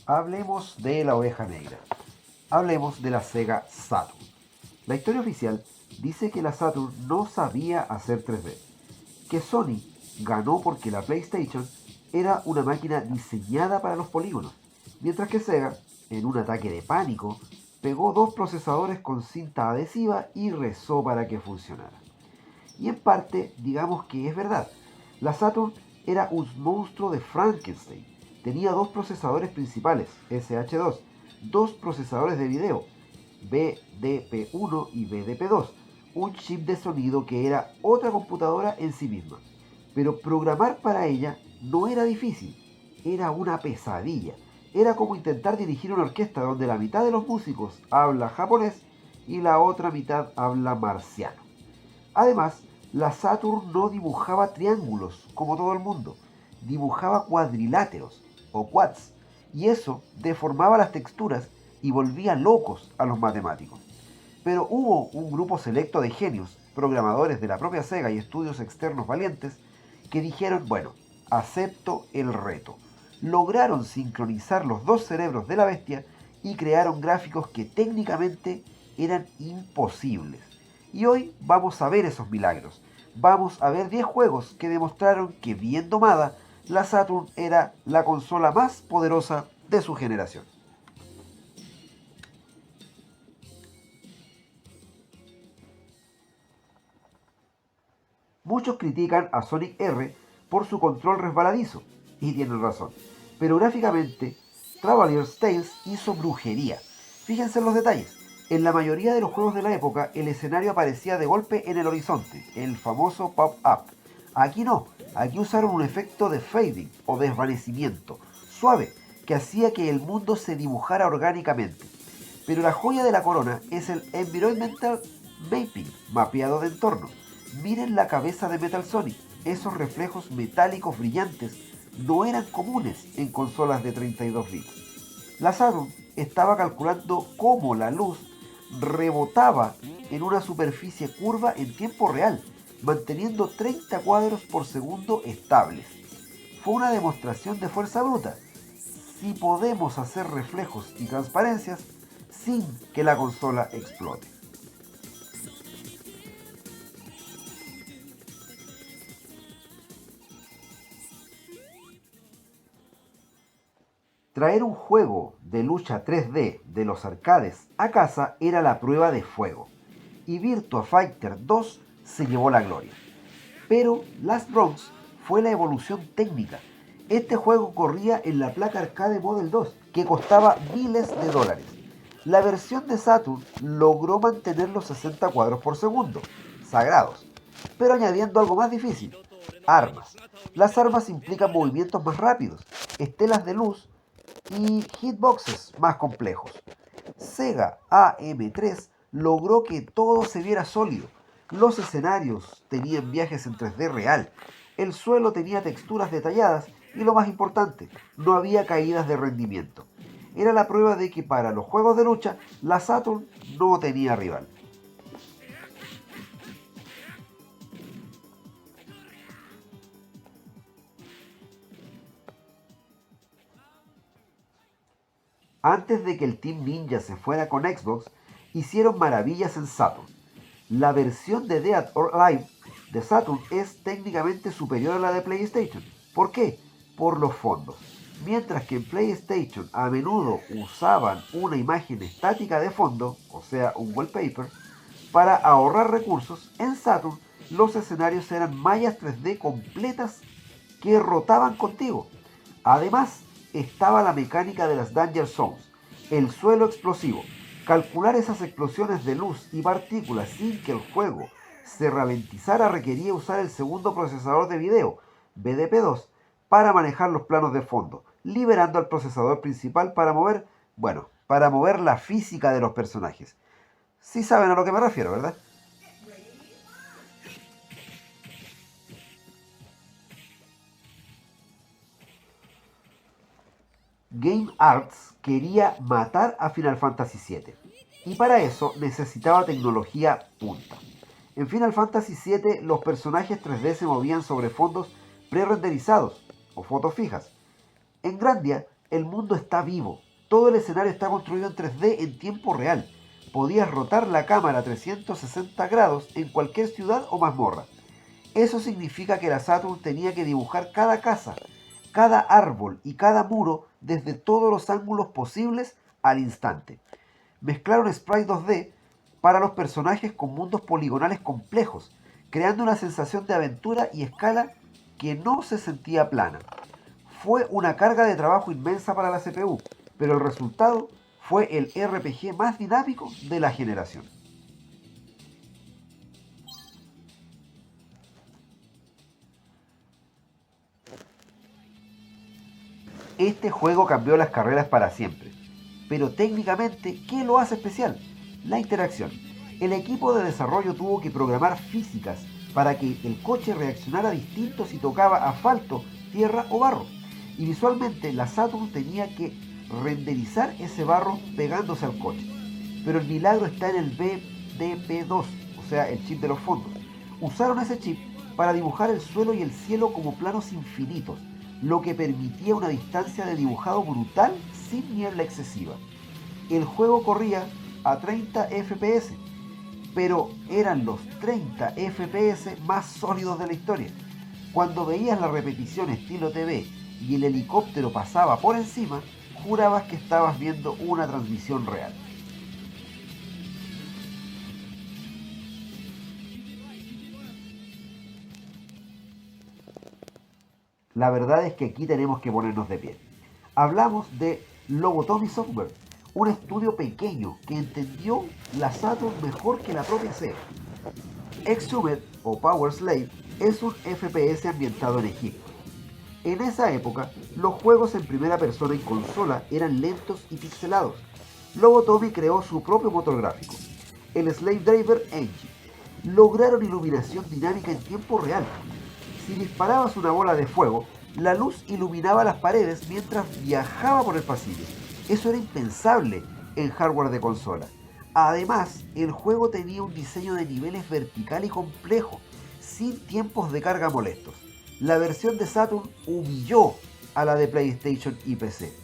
Hablemos de la oveja negra. Hablemos de la Sega Saturn. La historia oficial dice que la Saturn no sabía hacer 3D, que Sony ganó porque la PlayStation era una máquina diseñada para los polígonos, mientras que Sega, en un ataque de pánico, pegó dos procesadores con cinta adhesiva y rezó para que funcionara. Y en parte, digamos que es verdad. La Saturn era un monstruo de Frankenstein. Tenía dos procesadores principales, SH2, dos procesadores de video, BDP1 y BDP2, un chip de sonido que era otra computadora en sí misma. Pero programar para ella no era difícil, era una pesadilla. Era como intentar dirigir una orquesta donde la mitad de los músicos habla japonés y la otra mitad habla marciano. Además, la Saturn no dibujaba triángulos como todo el mundo, dibujaba cuadriláteros o quads, y eso deformaba las texturas y volvía locos a los matemáticos. Pero hubo un grupo selecto de genios, programadores de la propia Sega y estudios externos valientes, que dijeron, bueno, acepto el reto. Lograron sincronizar los dos cerebros de la bestia y crearon gráficos que técnicamente eran imposibles. Y hoy vamos a ver esos milagros. Vamos a ver 10 juegos que demostraron que bien domada, la Saturn era la consola más poderosa de su generación. Muchos critican a Sonic R por su control resbaladizo, y tienen razón. Pero gráficamente, Traveler's Tales hizo brujería. Fíjense en los detalles. En la mayoría de los juegos de la época, el escenario aparecía de golpe en el horizonte, el famoso pop-up. Aquí no, aquí usaron un efecto de fading o desvanecimiento, suave, que hacía que el mundo se dibujara orgánicamente. Pero la joya de la corona es el Environmental Mapping, mapeado de entorno. Miren la cabeza de Metal Sonic. Esos reflejos metálicos brillantes no eran comunes en consolas de 32 bits. La Saturn estaba calculando cómo la luz rebotaba en una superficie curva en tiempo real, manteniendo 30 cuadros por segundo estables. Fue una demostración de fuerza bruta. Si podemos hacer reflejos y transparencias sin que la consola explote. Traer un juego de lucha 3D de los arcades a casa era la prueba de fuego, y Virtua Fighter 2 se llevó la gloria. Pero Last Bronx fue la evolución técnica. Este juego corría en la placa arcade Model 2, que costaba miles de dólares. La versión de Saturn logró mantener los 60 cuadros por segundo, sagrados, pero añadiendo algo más difícil, armas. Las armas implican movimientos más rápidos, estelas de luz y hitboxes más complejos. Sega AM3 logró que todo se viera sólido. Los escenarios tenían viajes en 3D real, el suelo tenía texturas detalladas y lo más importante, no había caídas de rendimiento. Era la prueba de que para los juegos de lucha, la Saturn no tenía rival. Antes de que el Team Ninja se fuera con Xbox, hicieron maravillas en Saturn. La versión de Dead or Alive de Saturn es técnicamente superior a la de PlayStation. ¿Por qué? Por los fondos. Mientras que en PlayStation a menudo usaban una imagen estática de fondo, o sea, un wallpaper, para ahorrar recursos, en Saturn los escenarios eran mallas 3D completas que rotaban contigo. Además, estaba la mecánica de las Danger Zones, el suelo explosivo. Calcular esas explosiones de luz y partículas sin que el juego se ralentizara requería usar el segundo procesador de video, BDP2, para manejar los planos de fondo, liberando al procesador principal para mover, bueno, para mover la física de los personajes. Sí saben a lo que me refiero, ¿verdad? Game Arts quería matar a Final Fantasy VII y para eso necesitaba tecnología punta. En Final Fantasy VII los personajes 3D se movían sobre fondos pre-renderizados o fotos fijas. En Grandia el mundo está vivo. Todo el escenario está construido en 3D en tiempo real. Podías rotar la cámara a 360 grados en cualquier ciudad o mazmorra. Eso significa que la Saturn tenía que dibujar cada casa, cada árbol y cada muro desde todos los ángulos posibles al instante. Mezclaron Sprite 2D para los personajes con mundos poligonales complejos, creando una sensación de aventura y escala que no se sentía plana. Fue una carga de trabajo inmensa para la CPU, pero el resultado fue el RPG más dinámico de la generación. Este juego cambió las carreras para siempre. Pero técnicamente, ¿qué lo hace especial? La interacción. El equipo de desarrollo tuvo que programar físicas para que el coche reaccionara distinto si tocaba asfalto, tierra o barro. Y visualmente la Saturn tenía que renderizar ese barro pegándose al coche. Pero el milagro está en el BDP2, o sea, el chip de los fondos. Usaron ese chip para dibujar el suelo y el cielo como planos infinitos, lo que permitía una distancia de dibujado brutal sin niebla excesiva. El juego corría a 30 FPS, pero eran los 30 FPS más sólidos de la historia. Cuando veías la repetición estilo TV y el helicóptero pasaba por encima, jurabas que estabas viendo una transmisión real. La verdad es que aquí tenemos que ponernos de pie. Hablamos de Lobotomy Software, un estudio pequeño que entendió la Saturn mejor que la propia Sega. Exhumed o Power Slave es un FPS ambientado en Egipto. En esa época, los juegos en primera persona en consola eran lentos y pixelados. Lobotomy creó su propio motor gráfico, el Slave Driver Engine. Lograron iluminación dinámica en tiempo real. Si disparabas una bola de fuego, la luz iluminaba las paredes mientras viajaba por el pasillo. Eso era impensable en hardware de consola. Además, el juego tenía un diseño de niveles vertical y complejo, sin tiempos de carga molestos. La versión de Saturn humilló a la de PlayStation y PC.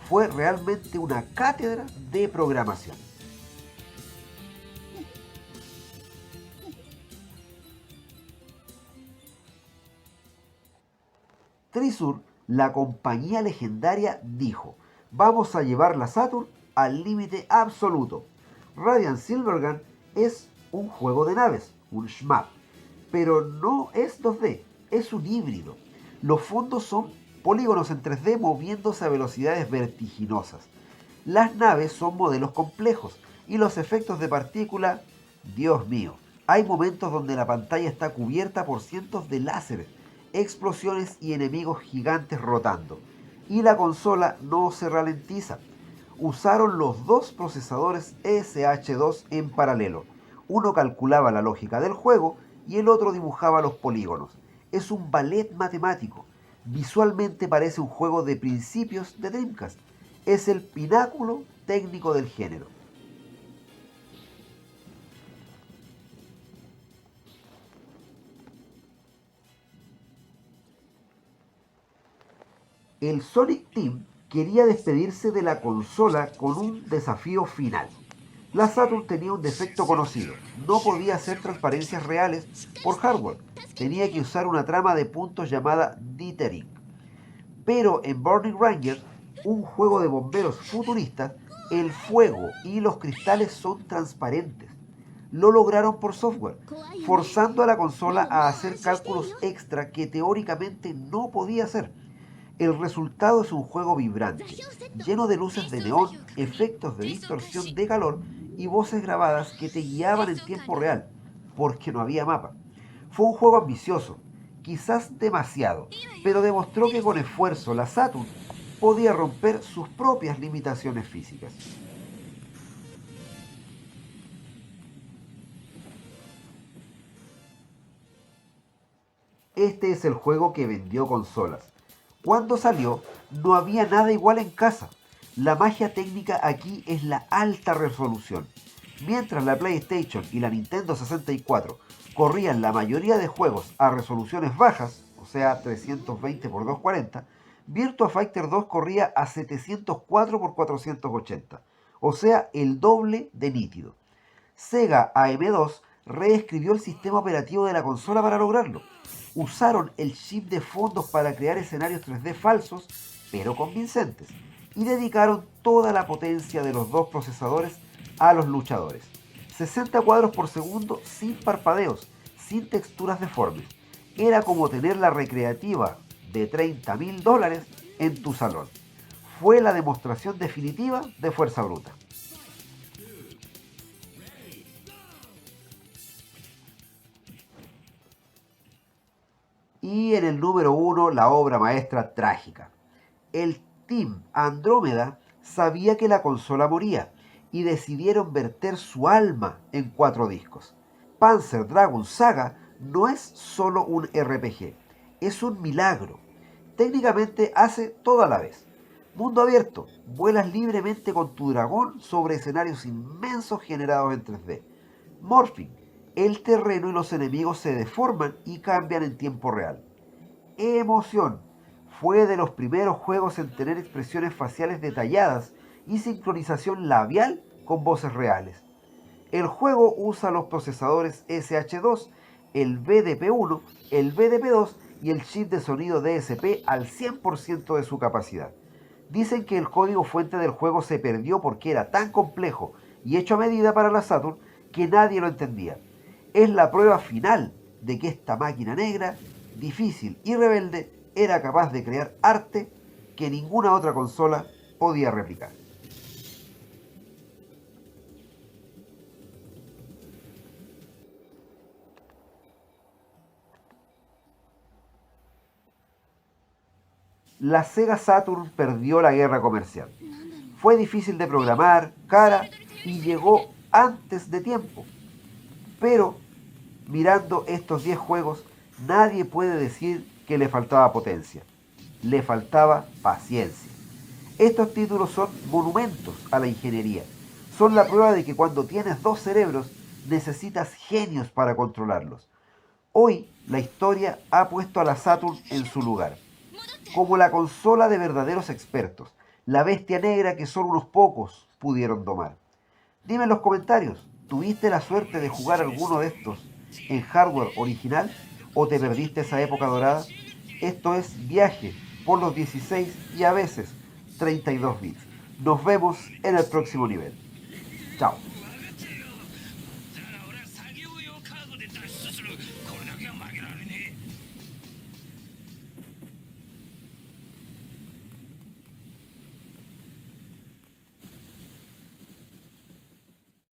Fue realmente una cátedra de programación. Trisur, la compañía legendaria, dijo: vamos a llevar la Saturn al límite absoluto. Radiant Silvergun es un juego de naves, un shmup, pero no es 2D, es un híbrido. Los fondos son polígonos en 3D moviéndose a velocidades vertiginosas. Las naves son modelos complejos y los efectos de partícula, Dios mío, hay momentos donde la pantalla está cubierta por cientos de láseres, explosiones y enemigos gigantes rotando. Y la consola no se ralentiza. Usaron los dos procesadores SH2 en paralelo. Uno calculaba la lógica del juego y el otro dibujaba los polígonos. Es un ballet matemático. Visualmente parece un juego de principios de Dreamcast. Es el pináculo técnico del género. El Sonic Team quería despedirse de la consola con un desafío final. La Saturn tenía un defecto conocido: no podía hacer transparencias reales por hardware. Tenía que usar una trama de puntos llamada dithering. Pero en Burning Ranger, un juego de bomberos futuristas, el fuego y los cristales son transparentes. Lo lograron por software, forzando a la consola a hacer cálculos extra que teóricamente no podía hacer. El resultado es un juego vibrante, lleno de luces de neón, efectos de distorsión de calor y voces grabadas que te guiaban en tiempo real, porque no había mapa. Fue un juego ambicioso, quizás demasiado, pero demostró que con esfuerzo la Saturn podía romper sus propias limitaciones físicas. Este es el juego que vendió consolas. Cuando salió, no había nada igual en casa. La magia técnica aquí es la alta resolución. Mientras la PlayStation y la Nintendo 64 corrían la mayoría de juegos a resoluciones bajas, o sea 320 x 240, Virtua Fighter 2 corría a 704 por 480, o sea, el doble de nítido. Sega AM2 reescribió el sistema operativo de la consola para lograrlo. Usaron el chip de fondos para crear escenarios 3D falsos, pero convincentes, y dedicaron toda la potencia de los dos procesadores a los luchadores. 60 cuadros por segundo sin parpadeos, sin texturas deformes. Era como tener la recreativa de $30.000 en tu salón. Fue la demostración definitiva de fuerza bruta. Y en el número uno, la obra maestra trágica. El Team Andrómeda sabía que la consola moría y decidieron verter su alma en 4 discos. Panzer Dragoon Saga no es solo un RPG, es un milagro. Técnicamente hace todo a la vez. Mundo abierto, vuelas libremente con tu dragón sobre escenarios inmensos generados en 3D. Morphing, el terreno y los enemigos se deforman y cambian en tiempo real. Emoción, fue de los primeros juegos en tener expresiones faciales detalladas y sincronización labial con voces reales. El juego usa los procesadores SH2, el BDP1, el BDP2 y el chip de sonido DSP al 100% de su capacidad. Dicen que el código fuente del juego se perdió porque era tan complejo y hecho a medida para la Saturn que nadie lo entendía. Es la prueba final de que esta máquina negra, difícil y rebelde, era capaz de crear arte que ninguna otra consola podía replicar. La Sega Saturn perdió la guerra comercial. Fue difícil de programar, cara y llegó antes de tiempo. Pero mirando estos 10 juegos, nadie puede decir que le faltaba potencia. Le faltaba paciencia. Estos títulos son monumentos a la ingeniería. Son la prueba de que cuando tienes dos cerebros, necesitas genios para controlarlos. Hoy, la historia ha puesto a la Saturn en su lugar, como la consola de verdaderos expertos, la bestia negra que solo unos pocos pudieron domar. Dime en los comentarios, ¿tuviste la suerte de jugar alguno de estos en hardware original o te perdiste esa época dorada? Esto es Viaje por los 16 y a veces 32 bits. Nos vemos en el próximo nivel. Chao.